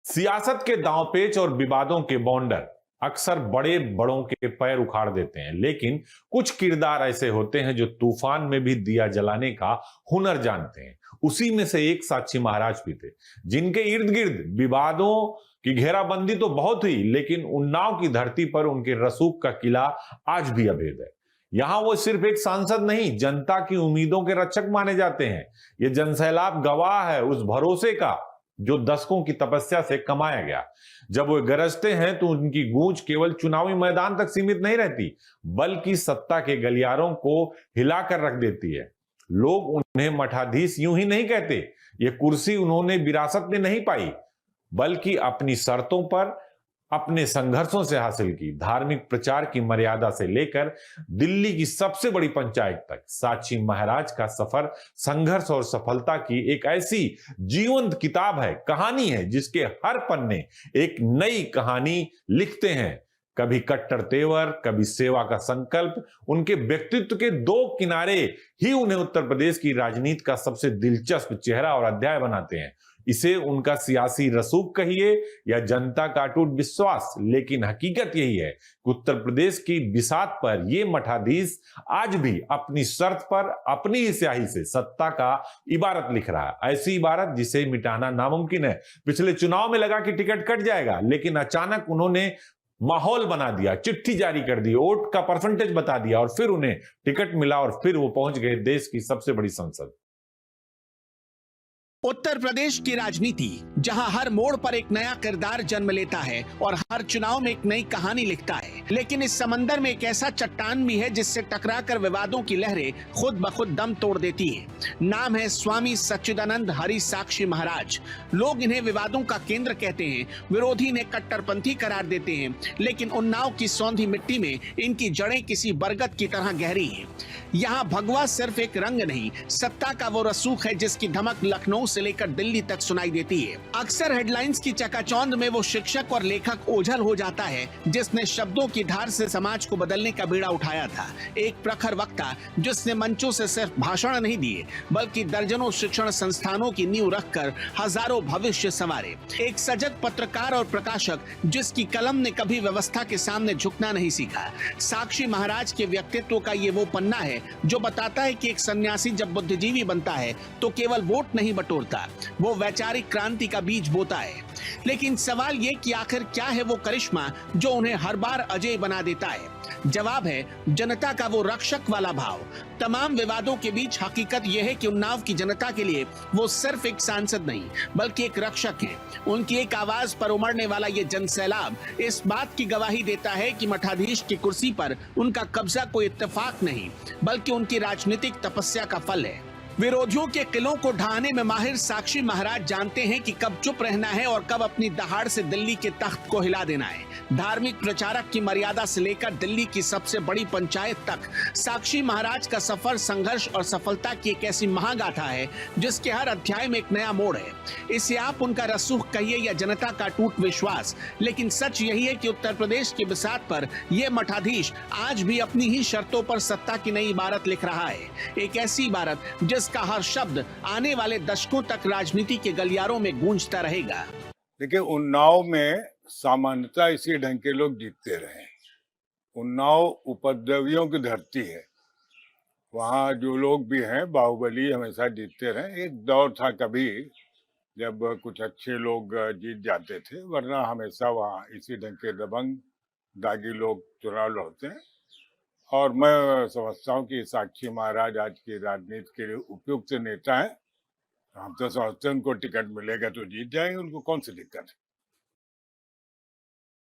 सियासत के दांवपेच और विवादों के बॉन्डर अक्सर बड़े बड़ों के पैर उखाड़ देते हैं, लेकिन कुछ किरदार ऐसे होते हैं जो तूफान में भी दिया जलाने का हुनर जानते हैं। उसी में से एक साक्षी महाराज भी थे, जिनके इर्द गिर्द विवादों की घेराबंदी तो बहुत हुई, लेकिन उन्नाव की धरती पर उनके रसूख का किला आज भी अभेद है। यहां वो सिर्फ एक सांसद नहीं, जनता की उम्मीदों के रक्षक माने जाते हैं। ये जनसैलाब गवाह है उस भरोसे का जो दशकों की तपस्या से कमाया गया। जब वो गरजते हैं तो उनकी गूंज केवल चुनावी मैदान तक सीमित नहीं रहती, बल्कि सत्ता के गलियारों को हिलाकर रख देती है। लोग उन्हें मठाधीश यूं ही नहीं कहते। ये कुर्सी उन्होंने विरासत में नहीं पाई, बल्कि अपनी शर्तों पर, अपने संघर्षों से हासिल की। धार्मिक प्रचार की मर्यादा से लेकर दिल्ली की सबसे बड़ी पंचायत तक साक्षी महाराज का सफर संघर्ष और सफलता की एक ऐसी जीवंत किताब है, कहानी है, जिसके हर पन्ने एक नई कहानी लिखते हैं। कभी कट्टर तेवर, कभी सेवा का संकल्प। उनके व्यक्तित्व के दो किनारे ही उन्हें उत्तर प्रदेश की राजनीति का सबसे दिलचस्प चेहरा और अध्याय बनाते हैं। इसे उनका सियासी रसूख कहिए या जनता का अटूट विश्वास, लेकिन हकीकत यही है कि उत्तर प्रदेश की बिसात पर यह मठाधीश आज भी अपनी शर्त पर, अपनी ही स्याही से सत्ता का इबारत लिख रहा है। ऐसी इबारत जिसे मिटाना नामुमकिन है। पिछले चुनाव में लगा कि टिकट कट जाएगा, लेकिन अचानक उन्होंने माहौल बना दिया, चिट्ठी जारी कर दी, वोट का परसेंटेज बता दिया और फिर उन्हें टिकट मिला और फिर वो पहुंच गए देश की सबसे बड़ी संसद। उत्तर प्रदेश की राजनीति, जहां हर मोड़ पर एक नया किरदार जन्म लेता है और हर चुनाव में एक नई कहानी लिखता है, लेकिन इस समंदर में एक ऐसा चट्टान भी है जिससे टकराकर विवादों की लहरें खुद ब खुद दम तोड़ देती हैं। नाम है स्वामी सच्चिदानंद हरि साक्षी महाराज। लोग इन्हें विवादों का केंद्र कहते हैं, विरोधी इन्हें कट्टरपंथी करार देते हैं, लेकिन उन्नाव की सौंधी मिट्टी में इनकी जड़ें किसी बरगद की तरह गहरी हैं। यहाँ भगवा सिर्फ एक रंग नहीं, सत्ता का वो रसूख है जिसकी धमक लखनऊ से लेकर दिल्ली तक सुनाई देती है। अक्सर हेडलाइंस की चकाचौंध में वो शिक्षक और लेखक ओझल हो जाता है जिसने शब्दों की धार से समाज को बदलने का बीड़ा उठाया था। एक प्रखर वक्ता जिसने मंचों से सिर्फ भाषण नहीं दिए, बल्कि दर्जनों शिक्षण संस्थानों की नींव रखकर हजारों भविष्य संवारे। एक सजग पत्रकार और प्रकाशक जिसकी कलम ने कभी व्यवस्था के सामने झुकना नहीं सीखा। साक्षी महाराज के व्यक्तित्व का ये वो पन्ना है जो बताता है कि एक सन्यासी जब बुद्धिजीवी बनता है तो केवल वोट नहीं बटोरता, वो वैचारिक क्रांति का बीज बोता है। लेकिन सवाल ये कि आखिर क्या है वो करिश्मा जो उन्हें हर बार अजय बना देता है? जवाब है जनता का वो रक्षक वाला भाव। तमाम विवादों के बीच हकीकत यह है कि उन्नाव की जनता के लिए वो सिर्फ एक सांसद नहीं, बल्कि एक रक्षक है। उनकी एक आवाज पर उमड़ने वाला ये जनसैलाब इस बात की गवाही देता है कि मठाधीश की कुर्सी पर उनका कब्जा कोई इत्तेफाक नहीं, बल्कि उनकी राजनीतिक तपस्या का फल है। विरोधियों के किलों को ढहाने में माहिर साक्षी महाराज जानते हैं कि कब चुप रहना है और कब अपनी दहाड़ से दिल्ली के तख्त को हिला देना है। धार्मिक प्रचारक की मर्यादा से लेकर दिल्ली की सबसे बड़ी पंचायत तक साक्षी महाराज का सफर संघर्ष और सफलता की एक ऐसी महागाथा है जिसके हर अध्याय में एक नया मोड़ है। इसे आप उनका रसूख कहिए या जनता का टूट विश्वास, लेकिन सच यही है कि उत्तर प्रदेश की बिसात पर यह मठाधीश आज भी अपनी ही शर्तों पर सत्ता की नई इबारत लिख रहा है। एक ऐसी इबारत जिसका हर शब्द आने वाले दशकों तक राजनीति के गलियारों में गूंजता रहेगा। देखिए, उन्नाव में सामान्यतः इसी ढंग के लोग जीतते रहे। उन्नाव उपद्रवियों की धरती है। वहाँ जो लोग भी हैं बाहुबली हमेशा जीतते रहे। एक दौर था कभी जब कुछ अच्छे लोग जीत जाते थे, वरना हमेशा वहाँ इसी ढंग के दबंग दागी लोग चुनाव लड़ते हैं। और मैं समझता हूँ कि साक्षी महाराज आज की राजनीति के लिए उपयुक्त नेता है। हम तो समझते हैं उनको टिकट मिलेगा तो जीत जाएंगे, उनको कौन सी दिक्कत है।